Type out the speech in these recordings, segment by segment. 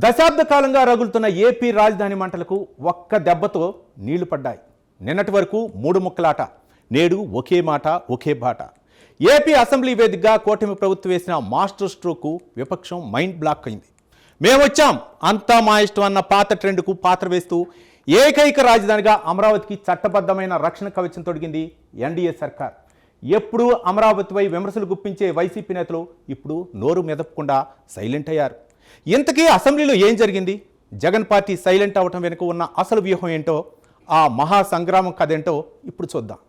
దశాబ్ద కాలంగా రగులుతున్న ఏపీ రాజధాని మంటలకు ఒక్క దెబ్బతో నీళ్లు పడ్డాయి. నిన్నటి వరకు మూడు ముక్కలాట, నేడు ఒకే మాట ఒకే బాట. ఏపీ అసెంబ్లీ వేదికగా కూటమి ప్రభుత్వం వేసిన మాస్టర్ స్ట్రోకు విపక్షం మైండ్ బ్లాక్ అయింది. మేమొచ్చాం అంతా మా ఇష్టం అన్న పాత ట్రెండ్కు పాత్ర వేస్తూ ఏకైక రాజధానిగా అమరావతికి చట్టబద్ధమైన రక్షణ కవచం తొడిగింది ఎన్డీఏ సర్కార్. ఎప్పుడూ అమరావతిపై విమర్శలు గుప్పించే వైసీపీ నేతలు ఇప్పుడు నోరు మెదపకుండా సైలెంట్ అయ్యారు. ఇంతకీ అసెంబ్లీలో ఏం జరిగింది? జగన్ పార్టీ సైలెంట్ అవటం వెనుక ఉన్న అసలు వ్యూహం ఏంటో, ఆ మహా సంగ్రామం కథేంటో ఇప్పుడు చూద్దాం.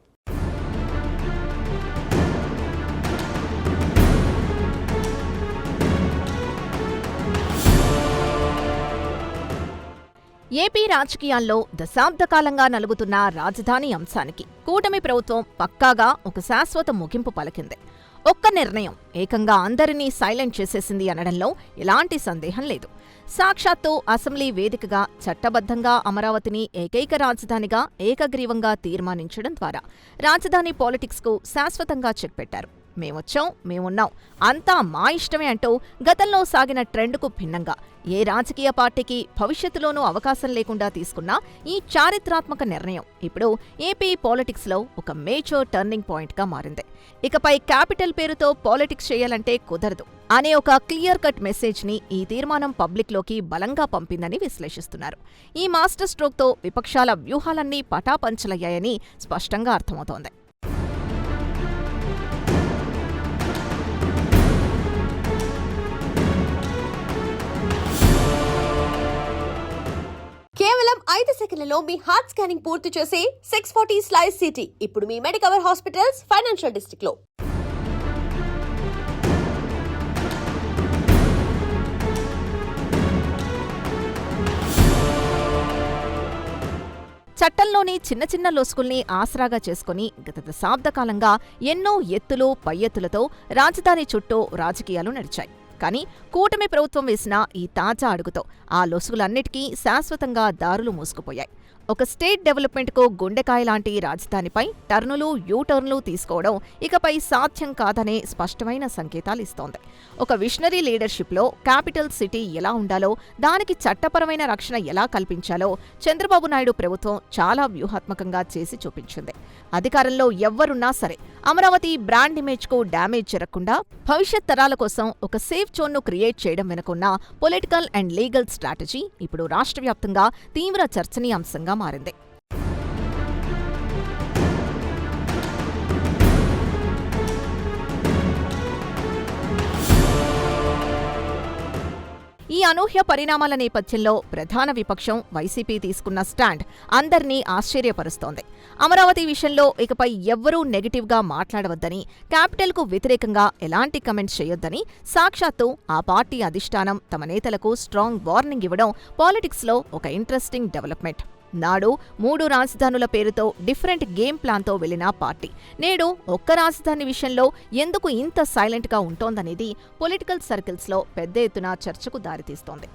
ఏపీ రాజకీయాల్లో దశాబ్ద కాలంగా నలుగుతున్న రాజధాని అంశానికి కూటమి ప్రభుత్వం పక్కాగా ఒక శాశ్వత ముగింపు పలికింది. ఒక్క నిర్ణయం ఏకంగా అందరినీ సైలెంట్ చేసేసింది అనడంలో ఎలాంటి సందేహం లేదు. సాక్షాత్తు అసెంబ్లీ వేదికగా చట్టబద్ధంగా అమరావతిని ఏకైక రాజధానిగా ఏకగ్రీవంగా తీర్మానించడం ద్వారా రాజధాని పాలిటిక్స్కు శాశ్వతంగా చెక్ పెట్టారు. మేమొచ్చాం, మేమున్నాం, అంతా మా ఇష్టమే అంటూ గతంలో సాగిన ట్రెండ్కు భిన్నంగా ఏ రాజకీయ పార్టీకి భవిష్యత్తులోనూ అవకాశం లేకుండా తీసుకున్న ఈ చారిత్రాత్మక నిర్ణయం ఇప్పుడు ఏపీ పాలిటిక్స్లో ఒక మేజర్ టర్నింగ్ పాయింట్గా మారింది. ఇకపై క్యాపిటల్ పేరుతో పాలిటిక్స్ చేయాలంటే కుదరదు అనే ఒక క్లియర్ కట్ మెసేజ్ని ఈ తీర్మానం పబ్లిక్లోకి బలంగా పంపిందని విశ్లేషిస్తున్నారు. ఈ మాస్టర్ స్ట్రోక్తో విపక్షాల వ్యూహాలన్నీ పటాపంచలయ్యాయని స్పష్టంగా అర్థమవుతోంది. కేవలం 5 సెకండ్లలో మీ హార్ట్ స్కానింగ్ పూర్తి చేసే 640 స్లైస్ సిటీ ఇప్పుడు మీ మెడికవర్ హాస్పిటల్స్ ఫైనాన్షియల్ డిస్ట్రిక్ట్ లో. చట్టంలోని చిన్న చిన్న లొసుగుల్ని ఆసరాగా చేసుకుని గత దశాబ్ద కాలంగా ఎన్నో ఎత్తులు పై ఎత్తులతో రాజధాని చుట్టూ రాజకీయాలు నడిచాయి. కానీ కూటమి ప్రభుత్వం వేసిన ఈ తాజా అడుగుతో ఆ లొసుగులన్నిటికీ శాశ్వతంగా దారులు మూసుకుపోయాయి. ఒక స్టేట్ డెవలప్మెంట్కు గుండెకాయ లాంటి రాజధానిపై టర్నులు యూటర్న్లు తీసుకోవడం ఇకపై సాధ్యం కాదనే స్పష్టమైన సంకేతాలు ఇస్తోంది. ఒక విషనరీ లీడర్షిప్లో క్యాపిటల్ సిటీ ఎలా ఉండాలో, దానికి చట్టపరమైన రక్షణ ఎలా కల్పించాలో చంద్రబాబు నాయుడు ప్రభుత్వం చాలా వ్యూహాత్మకంగా చేసి చూపించింది. అధికారంలో ఎవ్వరున్నా సరే అమరావతి బ్రాండ్ ఇమేజ్కు డ్యామేజ్ జరగకుండా భవిష్యత్ తరాల కోసం ఒక సేఫ్ జోన్ను క్రియేట్ చేయడం వెనుకున్న పొలిటికల్ అండ్ లీగల్ స్ట్రాటజీ ఇప్పుడు రాష్ట్ర వ్యాప్తంగా తీవ్ర చర్చనీయాంశంగా మారింది. ఈ అనూహ్య పరిణామాల నేపథ్యంలో ప్రధాన విపక్షం వైసీపీ తీసుకున్న స్టాండ్ అందర్నీ ఆశ్చర్యపరుస్తోంది. అమరావతి విషయంలో ఇకపై ఎవ్వరూ నెగటివ్గా మాట్లాడవద్దని, క్యాపిటల్కు వ్యతిరేకంగా ఎలాంటి కమెంట్స్ చేయొద్దని సాక్షాత్తు ఆ పార్టీ అధిష్టానం తమ నేతలకు స్ట్రాంగ్ వార్నింగ్ ఇవ్వడం పాలిటిక్స్లో ఒక ఇంట్రెస్టింగ్ డెవలప్మెంట్. నాడు 3 రాజధానుల పేరుతో డిఫరెంట్ గేమ్ ప్లాన్తో వెళ్లిన పార్టీ నేడు ఒక్క రాజధాని విషయంలో ఎందుకు ఇంత సైలెంట్గా ఉంటోందనేది పొలిటికల్ సర్కిల్స్లో పెద్ద ఎత్తున చర్చకు దారితీస్తోంది.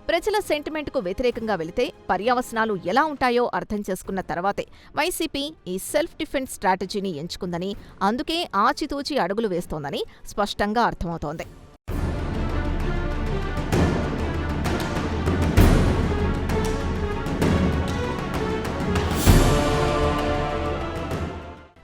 ప్రజల సెంటిమెంట్కు వ్యతిరేకంగా వెళితే పర్యవసనాలు ఎలా ఉంటాయో అర్థం చేసుకున్న తర్వాతే వైసీపీ ఈ సెల్ఫ్ డిఫెన్స్ స్ట్రాటజీని ఎంచుకుందని, అందుకే ఆచితూచి అడుగులు వేస్తోందని స్పష్టంగా అర్థమవుతోంది.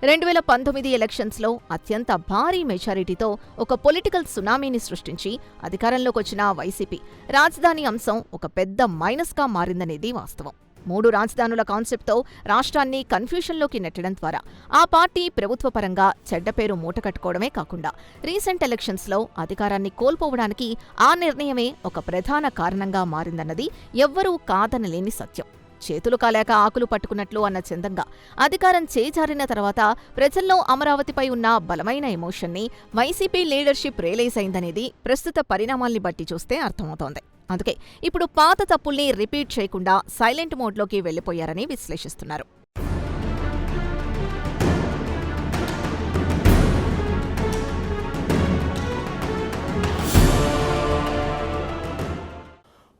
రెండు 2019 ఎలక్షన్స్లో అత్యంత భారీ మెజారిటీతో ఒక పొలిటికల్ సునామీని సృష్టించి అధికారంలోకొచ్చిన వైసీపీ రాజధాని అంశం ఒక పెద్ద మైనస్గా మారిందనేది వాస్తవం. 3 రాజధానుల కాన్సెప్ట్తో రాష్ట్రాన్ని కన్ఫ్యూషన్లోకి నెట్టడం ద్వారా ఆ పార్టీ ప్రభుత్వపరంగా చెడ్డ పేరు మూటకట్టుకోవడమే కాకుండా రీసెంట్ ఎలక్షన్స్లో అధికారాన్ని కోల్పోవడానికి ఆ నిర్ణయమే ఒక ప్రధాన కారణంగా మారిందన్నది ఎవ్వరూ కాదనలేని సత్యం. చేతులు కాలేక ఆకులు పట్టుకున్నట్లు అన్న చందంగా అధికారం చేజారిన తర్వాత ప్రజల్లో అమరావతిపై ఉన్న బలమైన ఎమోషన్ని వైసీపీ లీడర్షిప్ రియలైజ్ అయిందనేది ప్రస్తుత పరిణామాల్ని బట్టి చూస్తే అర్థమవుతోంది. అందుకే ఇప్పుడు పాత తప్పుల్ని రిపీట్ చేయకుండా సైలెంట్ మోడ్లోకి వెళ్లిపోయారని విశ్లేషిస్తున్నారు.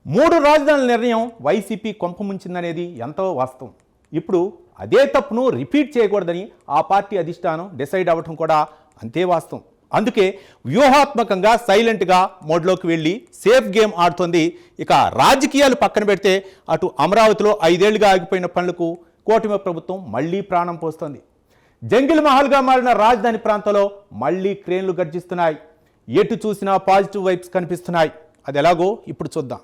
మూడు రాజధానుల నిర్ణయం వైసీపీ కొంపముంచిందనేది ఎంతో వాస్తవం. ఇప్పుడు అదే తప్పును రిపీట్ చేయకూడదని ఆ పార్టీ అధిష్టానం డిసైడ్ అవ్వటం కూడా అంతే వాస్తవం. అందుకే వ్యూహాత్మకంగా సైలెంట్గా మోడ్లోకి వెళ్ళి సేఫ్ గేమ్ ఆడుతోంది. ఇక రాజకీయాలు పక్కన పెడితే అటు అమరావతిలో 5 ఏళ్లుగా ఆగిపోయిన పనులకు కూటమి ప్రభుత్వం మళ్లీ ప్రాణం పోస్తోంది. జంగిల్ మహల్గా మారిన రాజధాని ప్రాంతంలో మళ్లీ క్రేన్లు గర్జిస్తున్నాయి. ఎటు చూసినా పాజిటివ్ వైబ్స్ కనిపిస్తున్నాయి. అది ఎలాగో ఇప్పుడు చూద్దాం.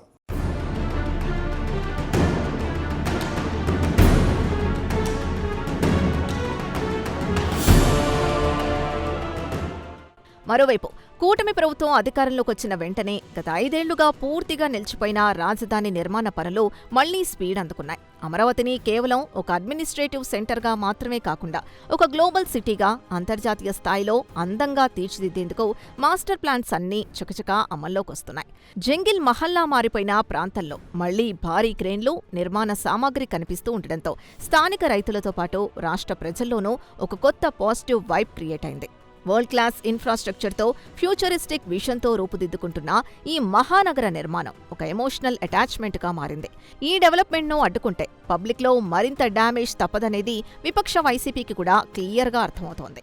మరోవైపు కూటమి ప్రభుత్వం అధికారంలోకి వచ్చిన వెంటనే గత 5 ఏళ్లుగా పూర్తిగా నిలిచిపోయిన రాజధాని నిర్మాణ పనులు మళ్లీ స్పీడ్ అందుకున్నాయి. అమరావతిని కేవలం ఒక అడ్మినిస్ట్రేటివ్ సెంటర్గా మాత్రమే కాకుండా ఒక గ్లోబల్ సిటీగా అంతర్జాతీయ స్థాయిలో అందంగా తీర్చిదిద్దేందుకు మాస్టర్ ప్లాన్స్ అన్నీ చకచకా అమల్లోకొస్తున్నాయి. జంగిల్ మహల్లా మారిపోయిన ప్రాంతంలో మళ్లీ భారీ క్రేన్లు, నిర్మాణ సామాగ్రి కనిపిస్తూ ఉండడంతో స్థానిక రైతులతో పాటు రాష్ట్ర ప్రజల్లోనూ ఒక కొత్త పాజిటివ్ వైబ్ క్రియేట్ అయింది. వరల్డ్ క్లాస్ ఇన్ఫ్రాస్ట్రక్చర్తో, ఫ్యూచరిస్టిక్ విజన్తో రూపుదిద్దుకుంటున్న ఈ మహానగర నిర్మాణం ఒక ఎమోషనల్ అటాచ్మెంట్గా మారింది. ఈ డెవలప్మెంట్ను అడ్డుకుంటే పబ్లిక్లో మరింత డ్యామేజ్ తప్పదనేది విపక్ష వైసీపీకి కూడా క్లియర్గా అర్థమవుతోంది.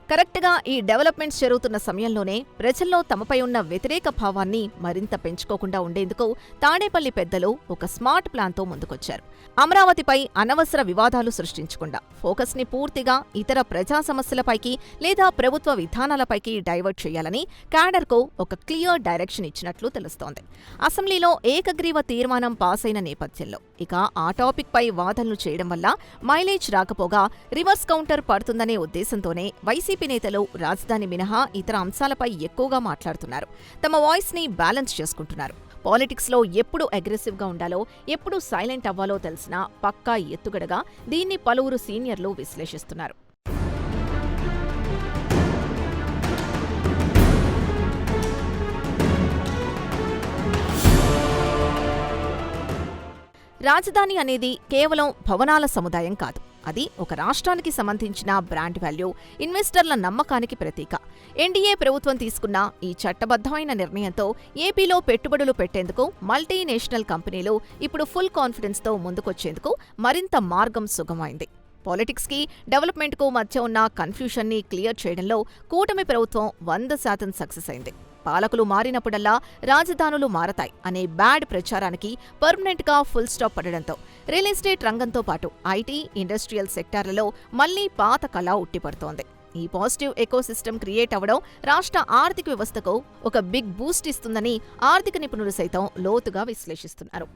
కరెక్ట్గా ఈ డెవలప్మెంట్స్ జరుగుతున్న సమయంలోనే ప్రజల్లో తమపై ఉన్న వ్యతిరేక భావాన్ని మరింత పెంచుకోకుండా ఉండేందుకు తాడేపల్లి పెద్దలు ఒక స్మార్ట్ ప్లాన్తో ముందుకొచ్చారు. అమరావతిపై అనవసర వివాదాలు సృష్టించకుండా ఫోకస్ని పూర్తిగా ఇతర ప్రజా సమస్యలపైకి లేదా ప్రభుత్వ విధానాలపైకి డైవర్ట్ చేయాలని క్యాడర్కు ఒక క్లియర్ డైరెక్షన్ ఇచ్చినట్లు తెలుస్తోంది. అసెంబ్లీలో ఏకగ్రీవ తీర్మానం పాస్ అయిన నేపథ్యంలో ఇక ఆ టాపిక్పై వాదనలు చేయడం వల్ల మైలేజ్ రాకపోగా రివర్స్ కౌంటర్ పడుతుందనే ఉద్దేశంతోనే వైసీపీ నేతలు రాజధాని మినహా ఇతర అంశాలపై ఎక్కువగా మాట్లాడుతున్నారు. తమ వాయిస్ ని బ్యాలెన్స్ చేసుకుంటున్నారు. పాలిటిక్స్ లో ఎప్పుడు అగ్రెసివ్గా ఉండాలో, ఎప్పుడు సైలెంట్ అవ్వాలో తెలిసిన పక్కా ఎత్తుగడగా దీన్ని పలువురు సీనియర్లు విశ్లేషిస్తున్నారు. రాజధాని అనేది కేవలం భవనాల సముదాయం కాదు. అది ఒక రాష్ట్రానికి సంబంధించిన బ్రాండ్ వాల్యూ, ఇన్వెస్టర్ల నమ్మకానికి ప్రతీక. ఎన్డీఏ ప్రభుత్వం తీసుకున్న ఈ చట్టబద్ధమైన నిర్ణయంతో ఏపీలో పెట్టుబడులు పెట్టేందుకు మల్టీనేషనల్ కంపెనీలు ఇప్పుడు ఫుల్ కాన్ఫిడెన్స్తో ముందుకొచ్చేందుకు మరింత మార్గం సుగమైంది. పాలిటిక్స్కి, డెవలప్మెంట్కు మధ్య ఉన్న కన్ఫ్యూషన్ని క్లియర్ చేయడంలో కూటమి ప్రభుత్వం 100% సక్సెస్ అయింది. పాలకులు మారినప్పుడల్లా రాజధానులు మారతాయి అనే బ్యాడ్ ప్రచారానికి పర్మనెంట్గా ఫుల్ స్టాప్ పడడంతో రియల్ ఎస్టేట్ రంగంతో పాటు ఐటీ, ఇండస్ట్రియల్ సెక్టార్లలో మళ్లీ పాత కళ ఉట్టిపడుతోంది. ఈ పాజిటివ్ ఎకోసిస్టమ్ క్రియేట్ అవ్వడం రాష్ట్ర ఆర్థిక వ్యవస్థకు ఒక బిగ్ బూస్ట్ ఇస్తుందని ఆర్థిక నిపుణులు సైతం లోతుగా విశ్లేషిస్తున్నారు.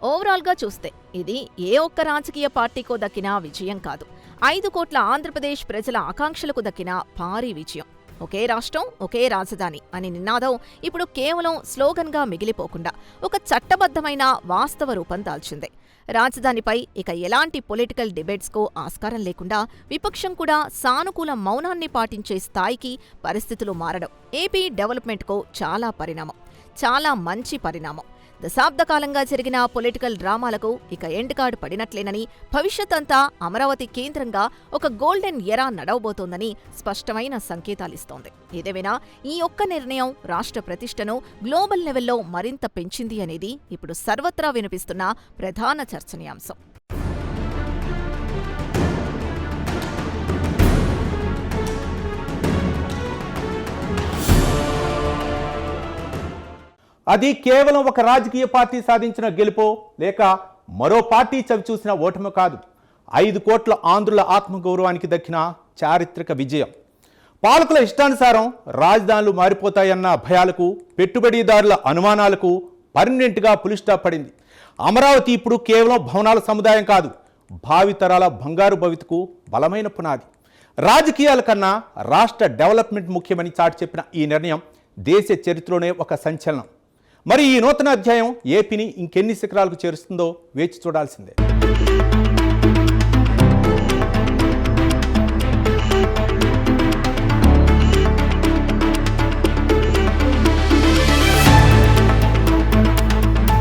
ఓవరాల్గా చూస్తే ఇది ఏ ఒక్క రాజకీయ పార్టీకో దక్కిన విజయం కాదు. 5 కోట్ల ఆంధ్రప్రదేశ్ ప్రజల ఆకాంక్షలకు దక్కిన భారీ విజయం. ఒకే రాష్ట్రం, ఒకే రాజధాని అని నినాదం ఇప్పుడు కేవలం స్లోగన్గా మిగిలిపోకుండా ఒక చట్టబద్ధమైన వాస్తవ రూపం దాల్చింది. రాజధానిపై ఇక ఎలాంటి పొలిటికల్ డిబేట్స్కు ఆస్కారం లేకుండా విపక్షం కూడా సానుకూల మౌనాన్ని పాటించే స్థాయికి పరిస్థితులు మారడం ఏపీ డెవలప్మెంట్కు చాలా మంచి పరిణామం. దశాబ్దకాలంగా జరిగిన పొలిటికల్ డ్రామాలకు ఇక ఎండ్ కార్డ్ పడినట్లేనని, భవిష్యత్ అంతా అమరావతి కేంద్రంగా ఒక గోల్డెన్ ఎరా నడవబోతోందని స్పష్టమైన సంకేతాలిస్తోంది. ఏదేమైనా ఈ ఒక్క నిర్ణయం రాష్ట్ర ప్రతిష్టను గ్లోబల్ లెవెల్లో మరింత పెంచింది అనేది ఇప్పుడు సర్వత్రా వినిపిస్తున్న ప్రధాన చర్చనీయాంశం. అది కేవలం ఒక రాజకీయ పార్టీ సాధించిన గెలుపో లేక మరో పార్టీ చవిచూసిన ఓటమి కాదు. 5 కోట్ల ఆంధ్రుల ఆత్మగౌరవానికి దక్కిన చారిత్రక విజయం. పాలకుల ఇష్టానుసారం రాజధానులు మారిపోతాయన్న భయాలకు, పెట్టుబడిదారుల అనుమానాలకు పర్మనెంట్గా పులిస్టాప్ పడింది. అమరావతి ఇప్పుడు కేవలం భవనాల సముదాయం కాదు, భావితరాల బంగారు భవితకు బలమైన పునాది. రాజకీయాల కన్నా రాష్ట్ర డెవలప్మెంట్ ముఖ్యమని చాటి చెప్పిన ఈ నిర్ణయం దేశ చరిత్రలోనే ఒక సంచలనం. మరి ఈ నూతన అధ్యాయం ఏపీని ఇంకెన్ని శిఖరాలకు చేరుస్తుందో వేచి చూడాల్సిందే.